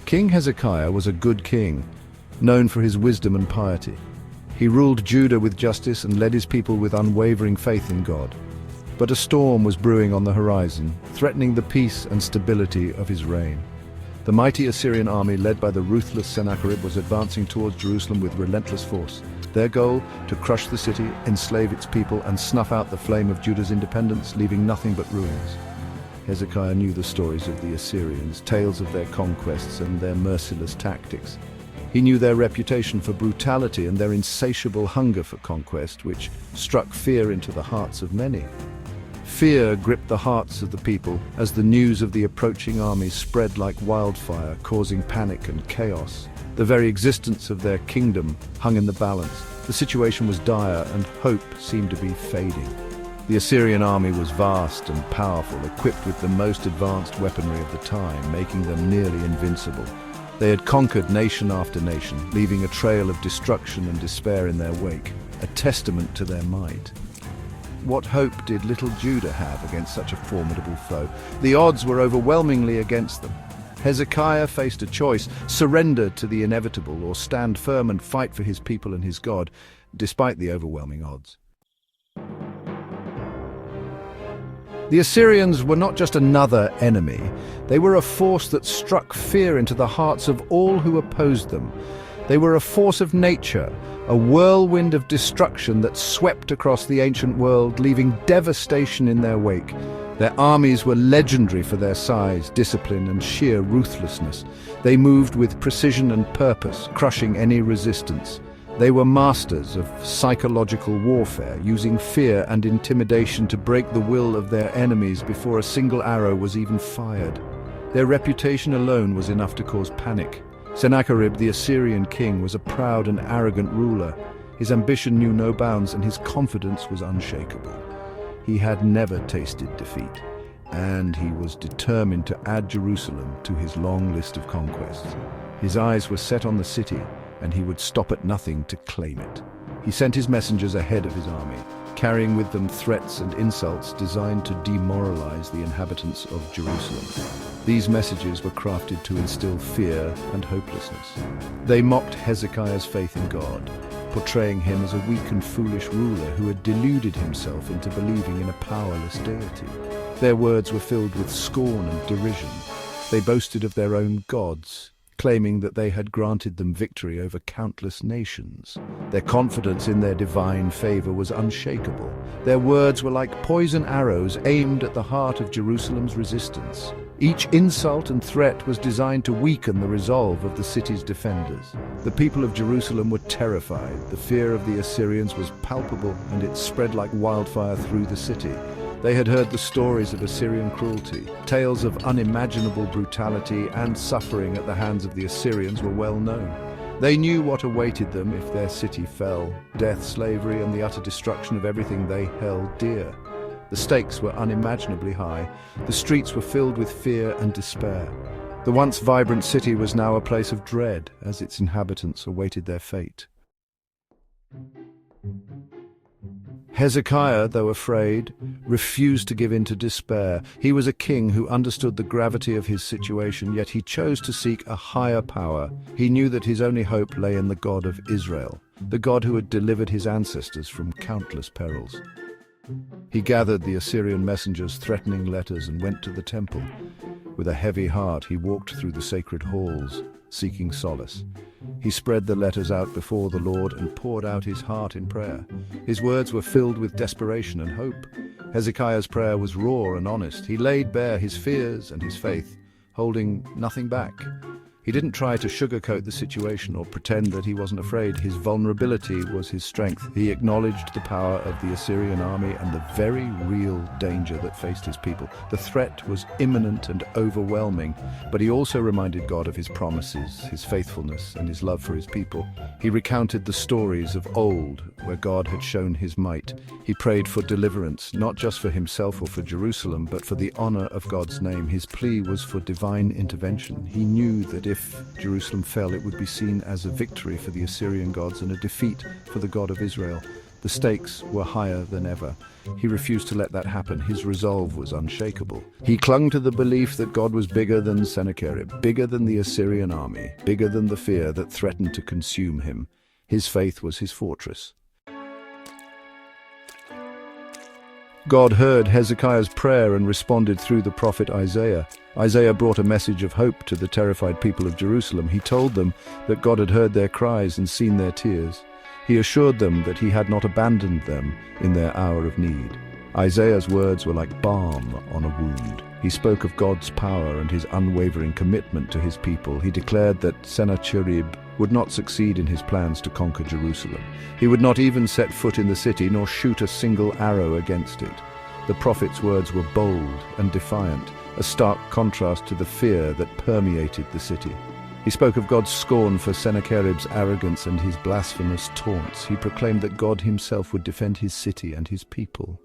King Hezekiah was a good king, known for his wisdom and piety. He ruled Judah with justice and led his people with unwavering faith in God. But a storm was brewing on the horizon, threatening the peace and stability of his reign. The mighty Assyrian army, led by the ruthless Sennacherib, was advancing towards Jerusalem with relentless force. Their goal, to crush the city, enslave its people, and snuff out the flame of Judah's independence, leaving nothing but ruins. Hezekiah knew the stories of the Assyrians, tales of their conquests and their merciless tactics. He knew their reputation for brutality and their insatiable hunger for conquest, which struck fear into the hearts of many. Fear gripped the hearts of the people as the news of the approaching army spread like wildfire, causing panic and chaos. The very existence of their kingdom hung in the balance. The situation was dire and hope seemed to be fading. The Assyrian army was vast and powerful, equipped with the most advanced weaponry of the time, making them nearly invincible. They had conquered nation after nation, leaving a trail of destruction and despair in their wake, a testament to their might. What hope did little Judah have against such a formidable foe? The odds were overwhelmingly against them. Hezekiah faced a choice: surrender to the inevitable or stand firm and fight for his people and his God, despite the overwhelming odds. The Assyrians were not just another enemy, they were a force that struck fear into the hearts of all who opposed them. They were a force of nature, a whirlwind of destruction that swept across the ancient world, leaving devastation in their wake. Their armies were legendary for their size, discipline, and sheer ruthlessness. They moved with precision and purpose, crushing any resistance. They were masters of psychological warfare, using fear and intimidation to break the will of their enemies before a single arrow was even fired. Their reputation alone was enough to cause panic. Sennacherib, the Assyrian king, was a proud and arrogant ruler. His ambition knew no bounds, and his confidence was unshakable. He had never tasted defeat, and he was determined to add Jerusalem to his long list of conquests. His eyes were set on the city, and he would stop at nothing to claim it. He sent his messengers ahead of his army, carrying with them threats and insults designed to demoralize the inhabitants of Jerusalem. These messages were crafted to instill fear and hopelessness. They mocked Hezekiah's faith in God, portraying him as a weak and foolish ruler who had deluded himself into believing in a powerless deity. Their words were filled with scorn and derision. They boasted of their own gods, claiming that they had granted them victory over countless nations. Their confidence in their divine favor was unshakable. Their words were like poison arrows aimed at the heart of Jerusalem's resistance. Each insult and threat was designed to weaken the resolve of the city's defenders. The people of Jerusalem were terrified. The fear of the Assyrians was palpable, and it spread like wildfire through the city. They had heard the stories of Assyrian cruelty. Tales of unimaginable brutality and suffering at the hands of the Assyrians were well known. They knew what awaited them if their city fell: death, slavery, and the utter destruction of everything they held dear. The stakes were unimaginably high. The streets were filled with fear and despair. The once vibrant city was now a place of dread as its inhabitants awaited their fate. Hezekiah, though afraid, refused to give in to despair. He was a king who understood the gravity of his situation, yet he chose to seek a higher power. He knew that his only hope lay in the God of Israel, the God who had delivered his ancestors from countless perils. He gathered the Assyrian messengers' threatening letters and went to the temple. With a heavy heart, he walked through the sacred halls, seeking solace. He spread the letters out before the Lord and poured out his heart in prayer. His words were filled with desperation and hope. Hezekiah's prayer was raw and honest. He laid bare his fears and his faith, holding nothing back. He didn't try to sugarcoat the situation or pretend that he wasn't afraid. His vulnerability was his strength. He acknowledged the power of the Assyrian army and the very real danger that faced his people. The threat was imminent and overwhelming, but he also reminded God of his promises, his faithfulness, and his love for his people. He recounted the stories of old, where God had shown his might. He prayed for deliverance, not just for himself or for Jerusalem, but for the honor of God's name. His plea was for divine intervention. He knew that if Jerusalem fell, it would be seen as a victory for the Assyrian gods and a defeat for the God of Israel. The stakes were higher than ever. He refused to let that happen. His resolve was unshakable. He clung to the belief that God was bigger than Sennacherib, bigger than the Assyrian army, bigger than the fear that threatened to consume him. His faith was his fortress. God heard Hezekiah's prayer and responded through the prophet Isaiah. Isaiah brought a message of hope to the terrified people of Jerusalem. He told them that God had heard their cries and seen their tears. He assured them that he had not abandoned them in their hour of need. Isaiah's words were like balm on a wound. He spoke of God's power and his unwavering commitment to his people. He declared that Sennacherib would not succeed in his plans to conquer Jerusalem. He would not even set foot in the city, nor shoot a single arrow against it. The prophet's words were bold and defiant, a stark contrast to the fear that permeated the city. He spoke of God's scorn for Sennacherib's arrogance and his blasphemous taunts. He proclaimed that God himself would defend his city and his people.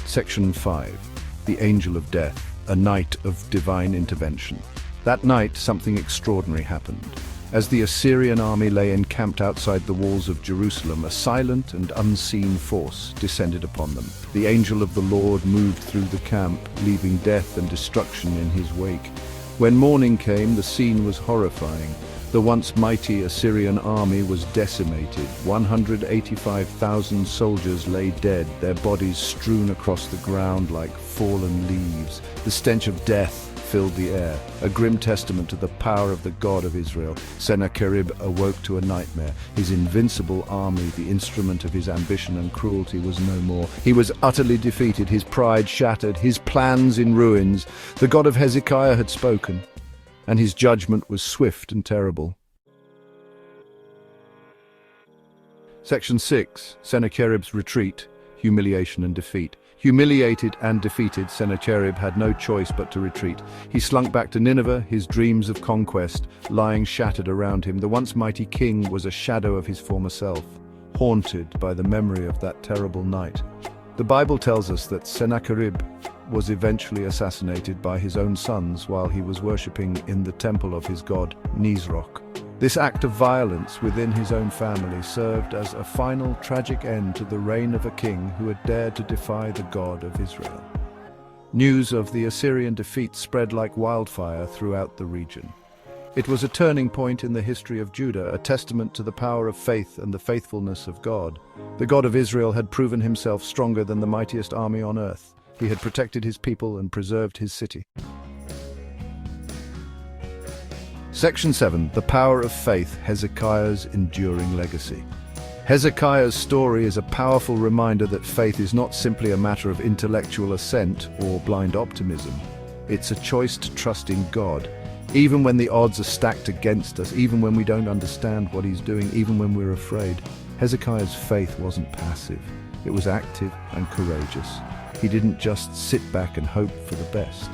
Section 5. The Angel of Death, a night of divine intervention. That night, something extraordinary happened. As the Assyrian army lay encamped outside the walls of Jerusalem, a silent and unseen force descended upon them. The angel of the Lord moved through the camp, leaving death and destruction in his wake. When morning came, the scene was horrifying. The once mighty Assyrian army was decimated. 185,000 soldiers lay dead, their bodies strewn across the ground like fallen leaves. The stench of death filled the air, a grim testament to the power of the God of Israel. Sennacherib awoke to a nightmare. His invincible army, the instrument of his ambition and cruelty, was no more. He was utterly defeated, his pride shattered, his plans in ruins. The God of Hezekiah had spoken, and his judgment was swift and terrible. Section 6. Sennacherib's retreat, humiliation and defeat. Humiliated and defeated, Sennacherib had no choice but to retreat. He slunk back to Nineveh, his dreams of conquest lying shattered around him. The once mighty king was a shadow of his former self, haunted by the memory of that terrible night. The Bible tells us that Sennacherib was eventually assassinated by his own sons while he was worshipping in the temple of his god Nisroch. This act of violence within his own family served as a final tragic end to the reign of a king who had dared to defy the God of Israel. News of the Assyrian defeat spread like wildfire throughout the region. It was a turning point in the history of Judah, a testament to the power of faith and the faithfulness of God. The God of Israel had proven himself stronger than the mightiest army on earth. He had protected his people and preserved his city. Section 7. The Power of Faith, Hezekiah's Enduring Legacy. Hezekiah's story is a powerful reminder that faith is not simply a matter of intellectual assent or blind optimism. It's a choice to trust in God, even when the odds are stacked against us, even when we don't understand what he's doing, even when we're afraid. Hezekiah's faith wasn't passive. It was active and courageous. He didn't just sit back and hope for the best.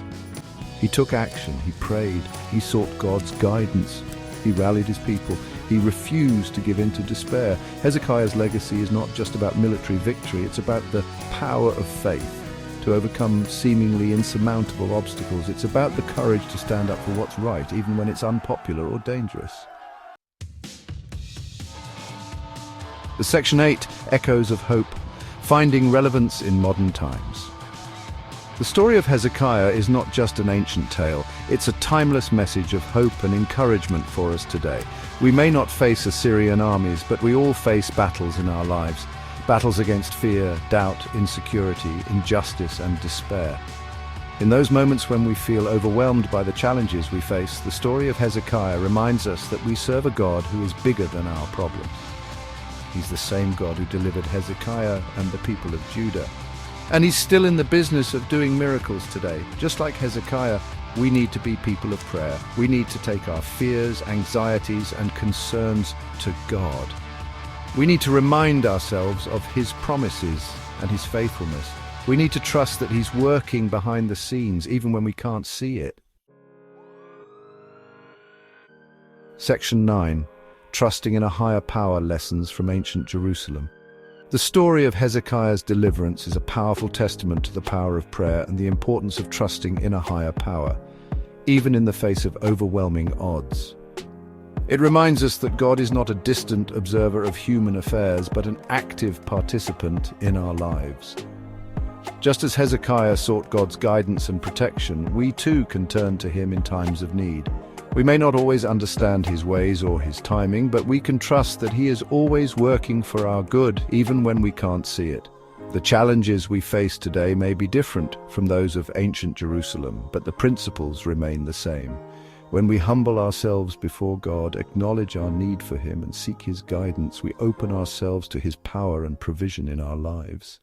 He took action, he prayed, he sought God's guidance, he rallied his people, he refused to give in to despair. Hezekiah's legacy is not just about military victory, it's about the power of faith to overcome seemingly insurmountable obstacles. It's about the courage to stand up for what's right, even when it's unpopular or dangerous. The Section 8, Echoes of Hope, Finding Relevance in Modern Times. The story of Hezekiah is not just an ancient tale, it's a timeless message of hope and encouragement for us today. We may not face Assyrian armies, but we all face battles in our lives. Battles against fear, doubt, insecurity, injustice, and despair. In those moments when we feel overwhelmed by the challenges we face, the story of Hezekiah reminds us that we serve a God who is bigger than our problems. He's the same God who delivered Hezekiah and the people of Judah. And he's still in the business of doing miracles today. Just like Hezekiah, we need to be people of prayer. We need to take our fears, anxieties, and concerns to God. We need to remind ourselves of his promises and his faithfulness. We need to trust that he's working behind the scenes, even when we can't see it. Section 9. Trusting in a Higher Power, Lessons from Ancient Jerusalem. The story of Hezekiah's deliverance is a powerful testament to the power of prayer and the importance of trusting in a higher power, even in the face of overwhelming odds. It reminds us that God is not a distant observer of human affairs, but an active participant in our lives. Just as Hezekiah sought God's guidance and protection, we too can turn to him in times of need. We may not always understand his ways or his timing, but we can trust that he is always working for our good, even when we can't see it. The challenges we face today may be different from those of ancient Jerusalem, but the principles remain the same. When we humble ourselves before God, acknowledge our need for him, and seek his guidance, we open ourselves to his power and provision in our lives.